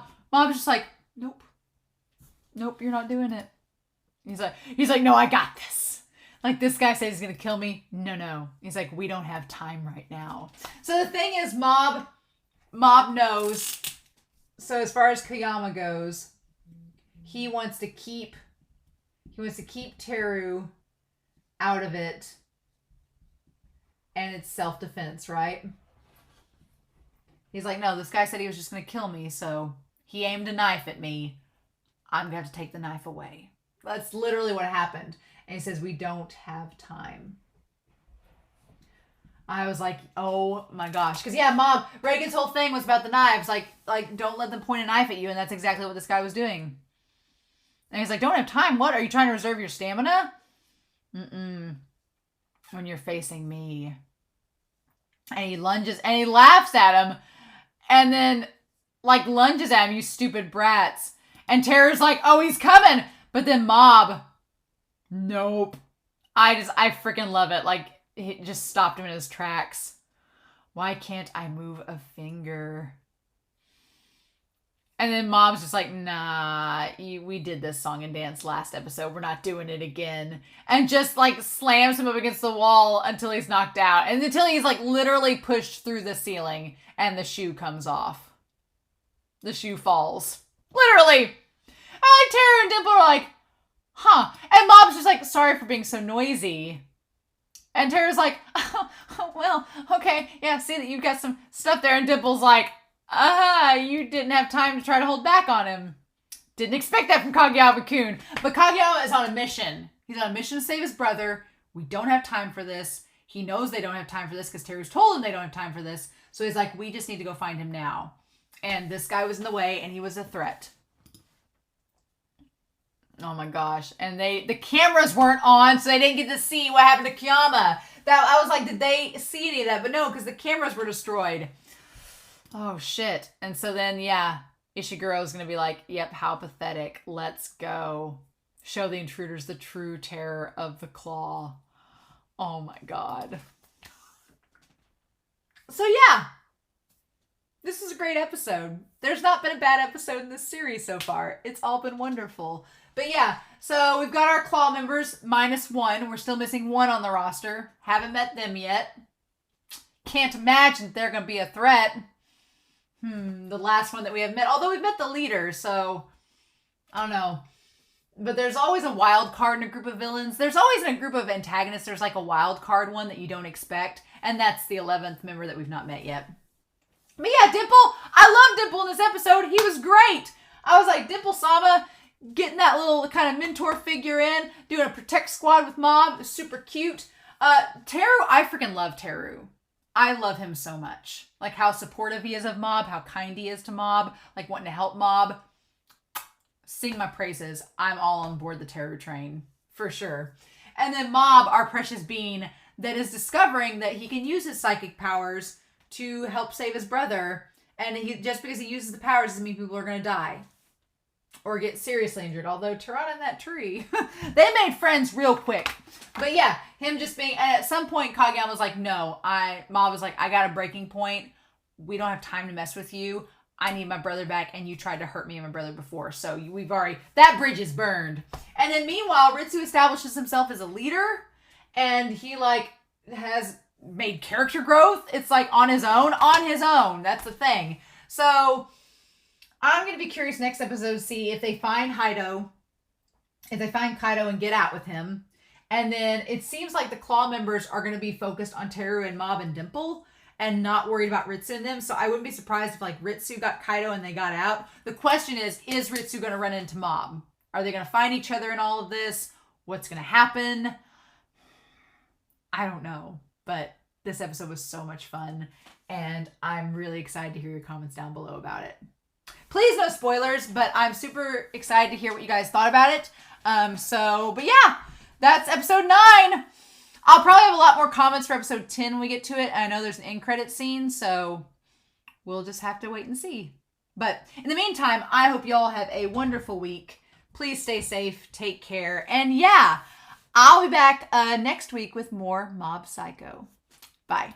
just like, nope, you're not doing it. He's like, no, I got this. Like, this guy says he's going to kill me. No. He's like, we don't have time right now. So the thing is, Mob knows. So as far as Kageyama goes, he wants to keep Teru out of it. And it's self-defense, right? He's like, no, this guy said he was just going to kill me, so he aimed a knife at me. I'm going to have to take the knife away. That's literally what happened. And he says, we don't have time. I was like, oh my gosh. Because yeah, Mom, Reagan's whole thing was about the knives. Like, don't let them point a knife at you. And that's exactly what this guy was doing. And he's like, don't have time. What? Are you trying to reserve your stamina? When you're facing me. And he lunges and he laughs at him. And then like lunges at him, you stupid brats. And Teru's like, oh, he's coming. But then Mob, nope. I freaking love it. Like, it just stopped him in his tracks. Why can't I move a finger? And then Mob's just like, nah, we did this song and dance last episode. We're not doing it again. And just like slams him up against the wall until he's knocked out. And until he's like literally pushed through the ceiling and the shoe comes off. The shoe falls. Literally. I like Teru and Dimple are like, huh. And Mob's just like, sorry for being so noisy. And Teru's like, oh, well, okay. Yeah, see that you've got some stuff there. And Dimple's like, you didn't have time to try to hold back on him. Didn't expect that from Kageyama-kun. But Kageyama is on a mission. He's on a mission to save his brother. We don't have time for this. He knows they don't have time for this because Teru's told him they don't have time for this. So he's like, we just need to go find him now. And this guy was in the way, and he was a threat. Oh my gosh. And the cameras weren't on, so they didn't get to see what happened to Kageyama. I was like, did they see any of that? But no, because the cameras were destroyed. Oh, shit. And so then, yeah, Ishiguro's going to be like, yep, how pathetic. Let's go. Show the intruders the true terror of the claw. Oh my god. So yeah. This is a great episode. There's not been a bad episode in this series so far. It's all been wonderful. But yeah, so we've got our claw members -1. We're still missing 1 on the roster. Haven't met them yet. Can't imagine that they're going to be a threat. The last one that we have met. Although we've met the leader, so I don't know. But there's always a wild card in a group of villains. There's always in a group of antagonists, there's like a wild card one that you don't expect. And that's the 11th member that we've not met yet. But yeah, Dimple. I love Dimple in this episode. He was great. I was like, Dimple-sama, getting that little kind of mentor figure in, doing a protect squad with Mob. It was super cute. Teru, I freaking love Teru. I love him so much. Like how supportive he is of Mob, how kind he is to Mob, like wanting to help Mob. Sing my praises. I'm all on board the Teru train, for sure. And then Mob, our precious bean, that is discovering that he can use his psychic powers to help save his brother. And just because he uses the powers doesn't mean people are going to die. Or get seriously injured. Although, Tirana and that tree, they made friends real quick. But yeah, him just being, and at some point, Kageyama was like, no, Mob was like, I got a breaking point. We don't have time to mess with you. I need my brother back, and you tried to hurt me and my brother before. So we've already, that bridge is burned. And then meanwhile, Ritsu establishes himself as a leader, and he like has made character growth. It's like on his own. That's the thing. So I'm going to be curious next episode to see if they find Kaido and get out with him. And then it seems like the Claw members are going to be focused on Teru and Mob and Dimple and not worried about Ritsu and them. So I wouldn't be surprised if like Ritsu got Kaido and they got out. The question is Ritsu going to run into Mob? Are they going to find each other in all of this? What's going to happen? I don't know. But this episode was so much fun. And I'm really excited to hear your comments down below about it. Please no spoilers, but I'm super excited to hear what you guys thought about it. But yeah, that's episode 9. I'll probably have a lot more comments for episode 10 when we get to it. I know there's an end credit scene, so we'll just have to wait and see. But in the meantime, I hope you all have a wonderful week. Please stay safe, take care, and yeah, I'll be back next week with more Mob Psycho. Bye.